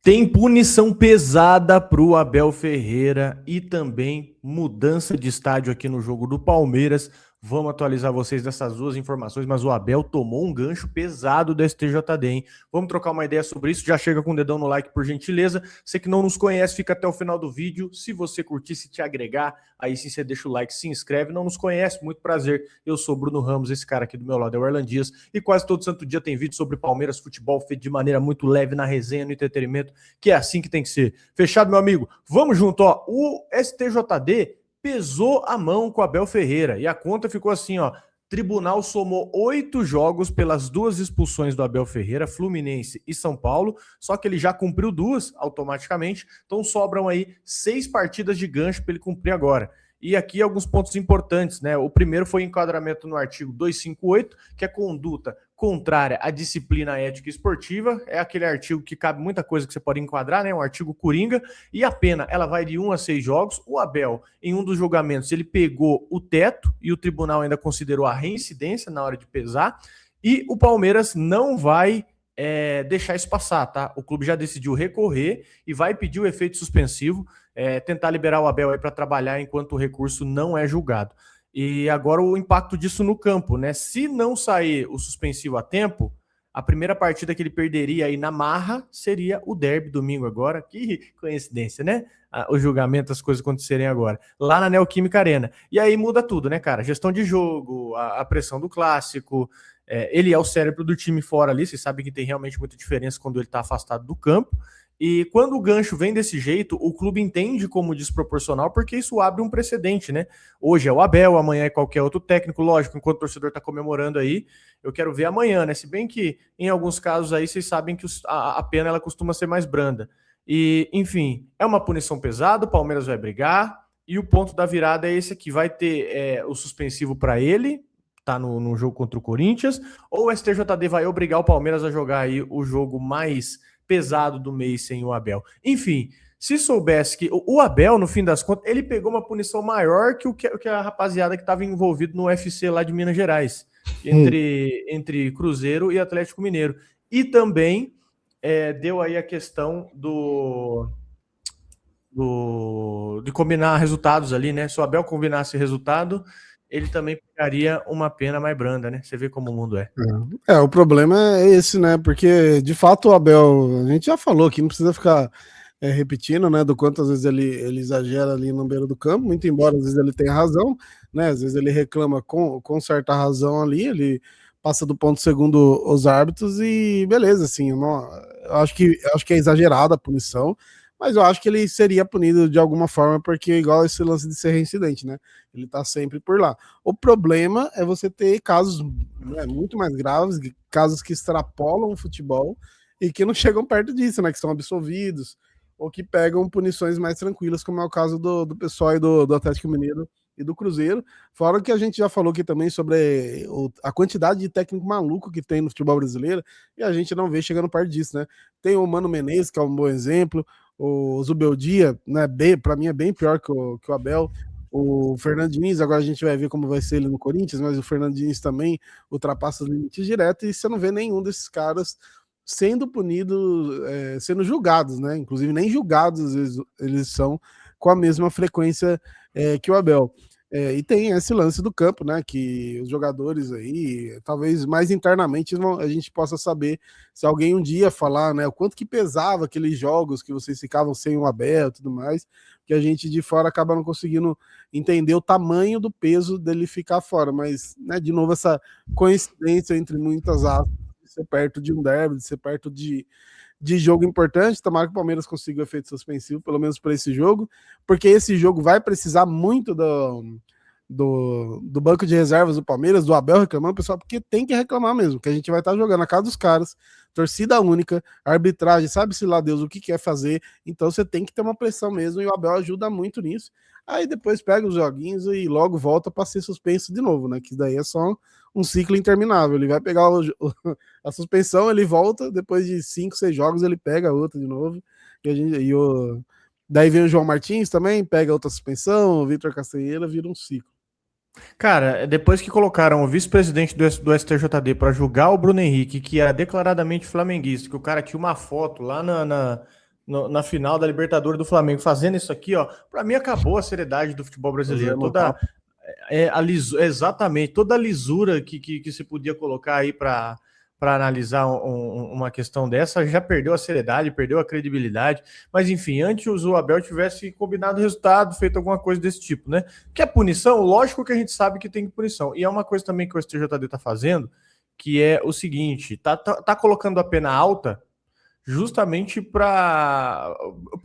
Tem punição pesada para o Abel Ferreira e também mudança de estádio aqui no jogo do Palmeiras. Vamos atualizar vocês dessas duas informações, mas o Abel tomou um gancho pesado do STJD, hein? Vamos trocar uma ideia sobre isso. Já chega com o dedão no like, por gentileza. Você que não nos conhece, fica até o final do vídeo. Se você curtir, se te agregar, aí sim você deixa o like, se inscreve. Não nos conhece, muito prazer. Eu sou Bruno Ramos, esse cara aqui do meu lado é o Erlan Dias. E quase todo santo dia tem vídeo sobre Palmeiras, futebol feito de maneira muito leve na resenha, no entretenimento, que é assim que tem que ser. Fechado, meu amigo? Vamos junto, ó. O STJD pesou a mão com o Abel Ferreira e a conta ficou assim, ó. Tribunal somou 8 jogos pelas duas expulsões do Abel Ferreira, Fluminense e São Paulo, só que ele já cumpriu 2 automaticamente, então sobram aí 6 partidas de gancho para ele cumprir agora. E aqui alguns pontos importantes, né? O primeiro foi enquadramento no artigo 258, que é conduta contrária à disciplina ética esportiva. É aquele artigo que cabe muita coisa que você pode enquadrar, né? Um artigo coringa. E a pena, ela vai de 1 a 6 jogos. O Abel, em um dos julgamentos, ele pegou o teto e o tribunal ainda considerou a reincidência na hora de pesar. E o Palmeiras não vai deixar isso passar, tá? O clube já decidiu recorrer e vai pedir o efeito suspensivo, tentar liberar o Abel aí para trabalhar enquanto o recurso não é julgado. E agora o impacto disso no campo, né? Se não sair o suspensivo a tempo, a primeira partida que ele perderia aí na marra seria o derby domingo agora. Que coincidência, né? O julgamento, as coisas acontecerem agora. Lá na Neoquímica Arena. E aí muda tudo, né, cara? Gestão de jogo, a pressão do clássico. Ele é o cérebro do time fora ali. Vocês sabem que tem realmente muita diferença quando ele está afastado do campo. E quando o gancho vem desse jeito, o clube entende como desproporcional, porque isso abre um precedente, né? Hoje é o Abel, amanhã é qualquer outro técnico, lógico, enquanto o torcedor está comemorando aí, eu quero ver amanhã, né? Se bem que em alguns casos aí vocês sabem que a pena ela costuma ser mais branda. E, enfim, é uma punição pesada, o Palmeiras vai brigar, e o ponto da virada é esse aqui, vai ter o suspensivo para ele, tá no jogo contra o Corinthians, ou o STJD vai obrigar o Palmeiras a jogar aí o jogo mais pesado do mês sem o Abel. Enfim, se soubesse que o Abel, no fim das contas, ele pegou uma punição maior que a rapaziada que estava envolvido no UFC lá de Minas Gerais, entre Cruzeiro e Atlético Mineiro. E também deu aí a questão de combinar resultados ali, né? Se o Abel combinasse resultado, ele também pegaria uma pena mais branda, né? Você vê como o mundo é. O problema é esse, né? Porque, de fato, o Abel, a gente já falou aqui, não precisa ficar repetindo, né? Do quanto às vezes ele exagera ali no beiro do campo, muito embora às vezes ele tenha razão, né? Às vezes ele reclama com certa razão ali, ele passa do ponto segundo os árbitros e beleza, assim, eu acho que é exagerada a punição, mas eu acho que ele seria punido de alguma forma, porque igual esse lance de ser reincidente, né? Ele tá sempre por lá. O problema é você ter casos, né, muito mais graves, casos que extrapolam o futebol e que não chegam perto disso, né? Que são absolvidos, ou que pegam punições mais tranquilas, como é o caso do pessoal aí do Atlético Mineiro e do Cruzeiro. Fora que a gente já falou aqui também sobre a quantidade de técnico maluco que tem no futebol brasileiro, e a gente não vê chegando perto disso, né? Tem o Mano Menezes, que é um bom exemplo, o Zubeldia, né, para mim é bem pior que o Abel. O Fernando Diniz, agora a gente vai ver como vai ser ele no Corinthians, mas o Fernando Diniz também ultrapassa os limites direto, e você não vê nenhum desses caras sendo punidos, sendo julgados, né? Inclusive nem julgados às vezes eles são com a mesma frequência que o Abel. E tem esse lance do campo, né? Que os jogadores aí, talvez mais internamente, a gente possa saber se alguém um dia falar, né? O quanto que pesava aqueles jogos que vocês ficavam sem o Abel e tudo mais, que a gente de fora acaba não conseguindo entender o tamanho do peso dele ficar fora. Mas, né, de novo, essa coincidência entre muitas aspas, de ser perto de um derby, de ser perto de jogo importante. Tomara que o Palmeiras consiga o efeito suspensivo, pelo menos para esse jogo, porque esse jogo vai precisar muito do banco de reservas do Palmeiras, do Abel reclamando, pessoal, porque tem que reclamar mesmo, que a gente vai estar jogando a casa dos caras, torcida única, arbitragem, sabe-se lá Deus o que quer fazer, então você tem que ter uma pressão mesmo, e o Abel ajuda muito nisso. Aí depois pega os joguinhos e logo volta para ser suspenso de novo, né? Que daí é só um ciclo interminável. Ele vai pegar a suspensão, ele volta, depois de 5, 6 jogos ele pega outra de novo. Daí vem o João Martins também, pega outra suspensão, o Vitor Castanheira, vira um ciclo. Cara, depois que colocaram o vice-presidente do STJD para julgar o Bruno Henrique, que era declaradamente flamenguista, que o cara tinha uma foto lá na final da Libertadores do Flamengo, fazendo isso aqui, ó, para mim acabou a seriedade do futebol brasileiro. Exatamente, toda a lisura que se podia colocar aí para analisar uma questão dessa, já perdeu a seriedade, perdeu a credibilidade, mas enfim, antes o Abel tivesse combinado o resultado, feito alguma coisa desse tipo, né? Que é punição, lógico que a gente sabe que tem punição, e é uma coisa também que o STJD tá fazendo, que é o seguinte, tá colocando a pena alta justamente para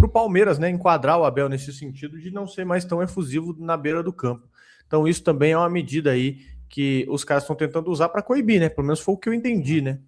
o Palmeiras, né, enquadrar o Abel nesse sentido de não ser mais tão efusivo na beira do campo. Então isso também é uma medida aí que os caras estão tentando usar para coibir, né? Pelo menos foi o que eu entendi, né?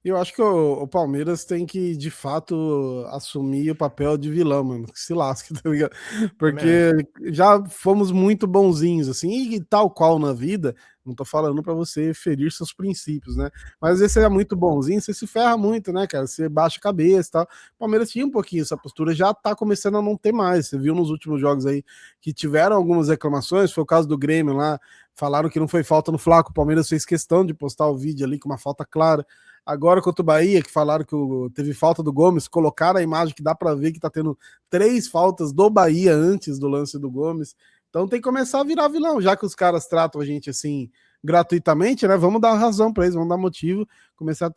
Eu acho que o Palmeiras tem que, de fato, assumir o papel de vilão, mano. Que se lasque, tá ligado? Porque já fomos muito bonzinhos, assim, e tal qual na vida, não tô falando para você ferir seus princípios, né? Mas às vezes você é muito bonzinho, você se ferra muito, né, cara? Você baixa a cabeça e tal. O Palmeiras tinha um pouquinho essa postura, já tá começando a não ter mais. Você viu nos últimos jogos aí que tiveram algumas reclamações, foi o caso do Grêmio lá, falaram que não foi falta no Flaco, o Palmeiras fez questão de postar o vídeo ali com uma falta clara. Agora contra o Bahia, que falaram que teve falta do Gomes, colocaram a imagem que dá para ver que tá tendo 3 faltas do Bahia antes do lance do Gomes. Então tem que começar a virar vilão, já que os caras tratam a gente assim gratuitamente, né? Vamos dar razão para eles, vamos dar motivo, começar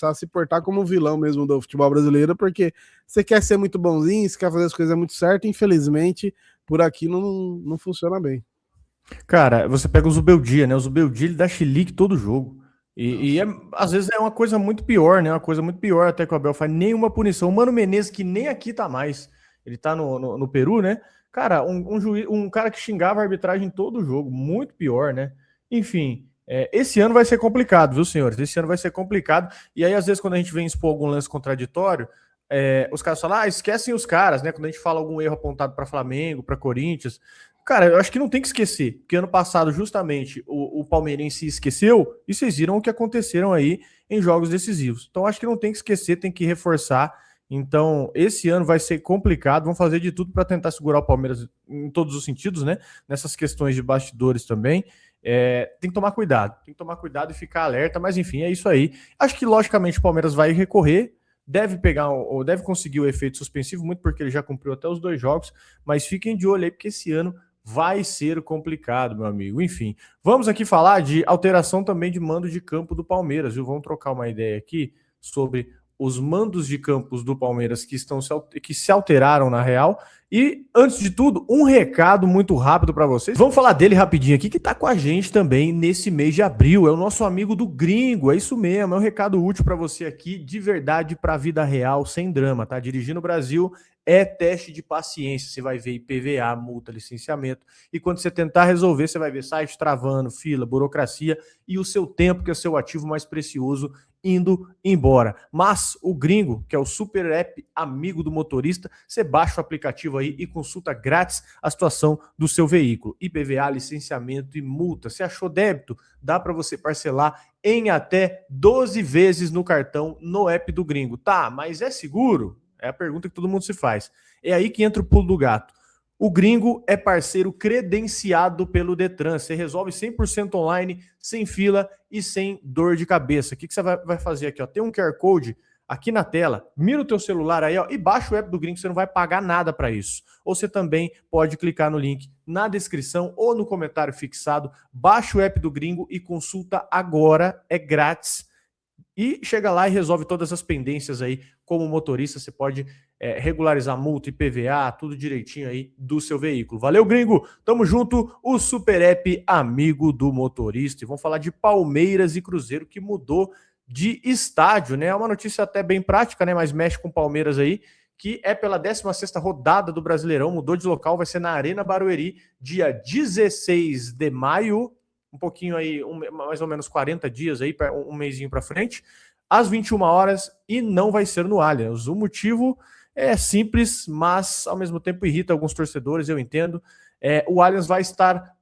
a se portar como vilão mesmo do futebol brasileiro, porque você quer ser muito bonzinho, você quer fazer as coisas muito certas, infelizmente por aqui não funciona bem. Cara, você pega o Zubeldia, né? O Zubeldia ele dá chilique todo jogo. Às vezes é uma coisa muito pior, né? Uma coisa muito pior até que o Abel faz nenhuma punição. O Mano Menezes, que nem aqui tá mais, ele tá no Peru, né? Cara, um cara que xingava a arbitragem todo jogo, muito pior, né? Enfim, esse ano vai ser complicado, viu, senhores? Esse ano vai ser complicado. E aí, às vezes, quando a gente vem expor algum lance contraditório, os caras falam, esquecem os caras, né? Quando a gente fala algum erro apontado para Flamengo, para Corinthians. Cara, eu acho que não tem que esquecer, porque ano passado, justamente, o Palmeirense esqueceu e vocês viram o que aconteceram aí em jogos decisivos. Então, acho que não tem que esquecer, tem que reforçar. Então, esse ano vai ser complicado. Vamos fazer de tudo para tentar segurar o Palmeiras em todos os sentidos, né? Nessas questões de bastidores também. Tem que tomar cuidado e ficar alerta, mas enfim, é isso aí. Acho que, logicamente, o Palmeiras vai recorrer. Deve pegar ou deve conseguir o efeito suspensivo, muito porque ele já cumpriu até os 2 jogos, mas fiquem de olho aí, porque esse ano vai ser complicado, meu amigo. Enfim, vamos aqui falar de alteração também de mando de campo do Palmeiras, viu? Vamos trocar uma ideia aqui sobre os mandos de campos do Palmeiras que se alteraram na real. E, antes de tudo, um recado muito rápido para vocês. Vamos falar dele rapidinho aqui, que tá com a gente também nesse mês de abril. É o nosso amigo do Gringo, é isso mesmo. É um recado útil para você aqui, de verdade, para a vida real, sem drama, tá? Dirigir no Brasil é teste de paciência. Você vai ver IPVA, multa, licenciamento. E quando você tentar resolver, você vai ver site travando, fila, burocracia e o seu tempo, que é o seu ativo mais precioso, indo embora. Mas o Gringo, que é o super app amigo do motorista, você baixa o aplicativo aí e consulta grátis a situação do seu veículo. IPVA, licenciamento e multa. Você achou débito? Dá para você parcelar em até 12 vezes no cartão no app do Gringo. Tá, mas é seguro? É a pergunta que todo mundo se faz. É aí que entra o pulo do gato. O Gringo é parceiro credenciado pelo Detran. Você resolve 100% online, sem fila e sem dor de cabeça. O que você vai fazer aqui? Ó? Tem um QR Code aqui na tela. Mira o teu celular aí, ó, e baixa o app do Gringo. Você não vai pagar nada para isso. Ou você também pode clicar no link na descrição ou no comentário fixado. Baixa o app do Gringo e consulta agora. É grátis. E chega lá e resolve todas as pendências aí. Como motorista, você pode regularizar multa, IPVA, tudo direitinho aí do seu veículo. Valeu, Gringo! Tamo junto, o super app amigo do motorista. E vamos falar de Palmeiras e Cruzeiro, que mudou de estádio, né? É uma notícia até bem prática, né? Mas mexe com o Palmeiras aí, que é pela 16ª rodada do Brasileirão, mudou de local, vai ser na Arena Barueri, dia 16 de maio, um pouquinho aí, mais ou menos 40 dias aí, um mesinho para frente, às 21 horas, e não vai ser no Allianz. O motivo é simples, mas ao mesmo tempo irrita alguns torcedores, eu entendo. O Allianz vai estar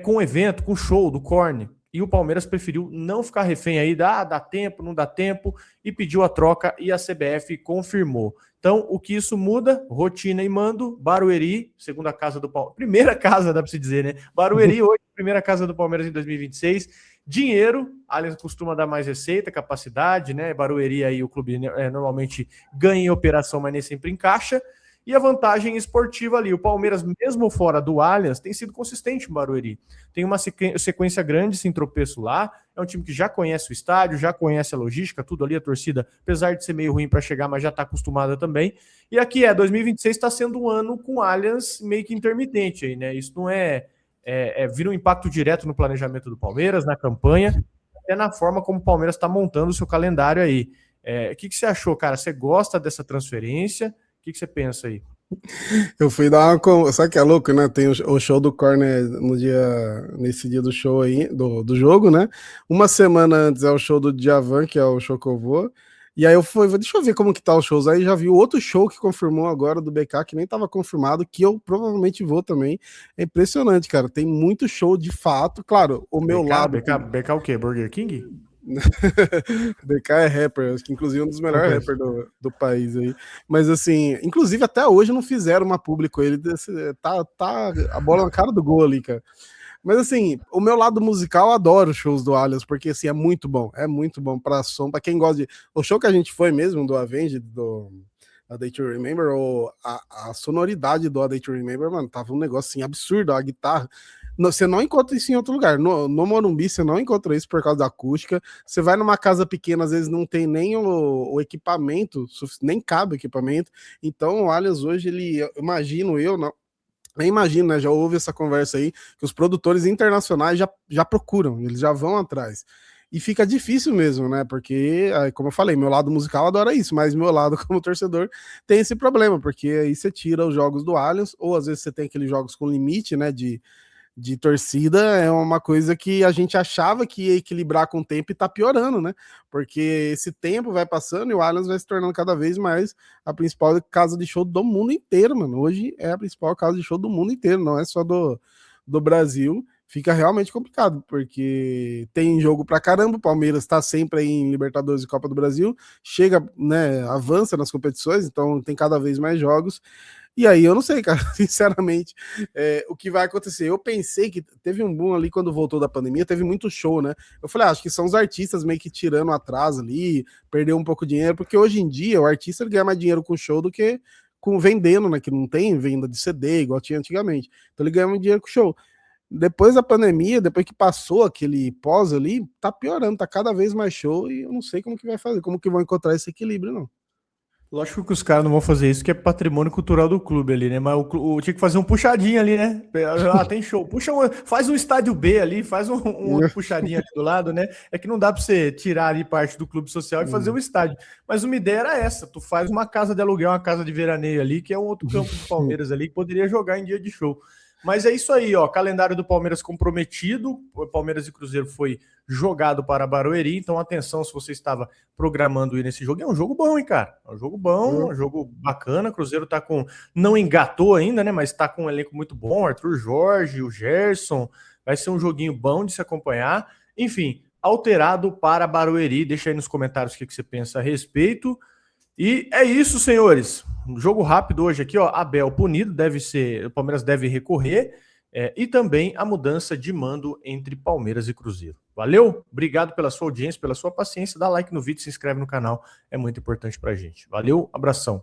com o evento, com o show do Korn, e o Palmeiras preferiu não ficar refém aí, dá tempo, não dá tempo, e pediu a troca, e a CBF confirmou. Então, o que isso muda? Rotina e mando, Barueri, segunda casa do Palmeiras, primeira casa, dá para se dizer, né? Barueri hoje, primeira casa do Palmeiras em 2026, Dinheiro, Allianz costuma dar mais receita, capacidade, né? Barueri aí o clube normalmente ganha em operação, mas nem sempre encaixa. E a vantagem esportiva ali. O Palmeiras, mesmo fora do Allianz, tem sido consistente em Barueri. Tem uma sequência grande sem tropeço lá. É um time que já conhece o estádio, já conhece a logística, tudo ali, a torcida, apesar de ser meio ruim para chegar, mas já está acostumada também. E aqui 2026 está sendo um ano com Allianz meio que intermitente aí, né? Isso não vira um impacto direto no planejamento do Palmeiras, na campanha, até na forma como o Palmeiras está montando o seu calendário aí. O que você achou, cara? Você gosta dessa transferência? O que você pensa aí? Eu fui dar uma. Sabe que é louco, né? Tem o show do Corner nesse dia do show aí, do jogo, né? Uma semana antes é o show do Djavan, que é o show que eu vou. E aí eu fui, deixa eu ver como que tá os shows. Aí já vi outro show que confirmou agora do BK, que nem tava confirmado, que eu provavelmente vou também. É impressionante, cara. Tem muito show de fato. Claro, o meu lado. BK o quê? Burger King? BK é rapper, acho que inclusive um dos melhores rappers do país aí. Mas assim, inclusive até hoje não fizeram uma publi com ele. Tá a bola na cara do gol ali, cara. Mas assim, o meu lado musical, eu adoro os shows do Allianz, porque assim, é muito bom pra som, pra quem gosta de... O show que a gente foi mesmo, do Avenged, do A Day to Remember, a sonoridade do A Day to Remember, mano, tava um negócio assim, absurdo, a guitarra. Você não encontra isso em outro lugar. No Morumbi, você não encontra isso por causa da acústica. Você vai numa casa pequena, às vezes não tem nem o equipamento, nem cabe o equipamento. Então, o Allianz hoje, imagino eu, não, nem imagino, né? Já houve essa conversa aí, que os produtores internacionais já procuram, eles já vão atrás. E fica difícil mesmo, né? Porque, como eu falei, meu lado musical adora isso, mas meu lado como torcedor tem esse problema, porque aí você tira os jogos do Allianz, ou às vezes você tem aqueles jogos com limite, né? De torcida, é uma coisa que a gente achava que ia equilibrar com o tempo e tá piorando, né? Porque esse tempo vai passando e o Allianz vai se tornando cada vez mais a principal casa de show do mundo inteiro, mano. Hoje é a principal casa de show do mundo inteiro, não é só do Brasil. Fica realmente complicado, porque tem jogo pra caramba, o Palmeiras tá sempre aí em Libertadores e Copa do Brasil, chega, né, avança nas competições, então tem cada vez mais jogos. E aí eu não sei, cara, sinceramente, o que vai acontecer. Eu pensei que teve um boom ali quando voltou da pandemia, teve muito show, né? Eu falei, acho que são os artistas meio que tirando atrás ali, perdeu um pouco de dinheiro, porque hoje em dia o artista ele ganha mais dinheiro com show do que com vendendo, né? Que não tem venda de CD igual tinha antigamente. Então ele ganha muito dinheiro com show. Depois da pandemia, depois que passou aquele pós ali, tá piorando, tá cada vez mais show e eu não sei como que vai fazer, como que vão encontrar esse equilíbrio, não. Lógico que os caras não vão fazer isso, que é patrimônio cultural do clube ali, né? Mas tinha que fazer um puxadinho ali, né? Tem show. Faz um estádio B ali, faz um outro puxadinho ali do lado, né? É que não dá pra você tirar ali parte do clube social e fazer um estádio. Mas uma ideia era essa: tu faz uma casa de aluguel, uma casa de veraneio ali, que é um outro campo do Palmeiras ali, que poderia jogar em dia de show. Mas é isso aí, ó. Calendário do Palmeiras comprometido. O Palmeiras e Cruzeiro foi jogado para Barueri. Então, atenção se você estava programando ir nesse jogo. É um jogo bom, hein, cara? É um jogo bom, um jogo bacana. O Cruzeiro tá com. Não engatou ainda, né? Mas tá com um elenco muito bom. Arthur Jorge, o Gerson. Vai ser um joguinho bom de se acompanhar. Enfim, alterado para Barueri. Deixa aí nos comentários o que você pensa a respeito. E é isso, senhores. Um jogo rápido hoje aqui, ó. Abel punido, o Palmeiras deve recorrer, e também a mudança de mando entre Palmeiras e Cruzeiro. Valeu? Obrigado pela sua audiência, pela sua paciência. Dá like no vídeo, se inscreve no canal, é muito importante pra gente. Valeu, abração.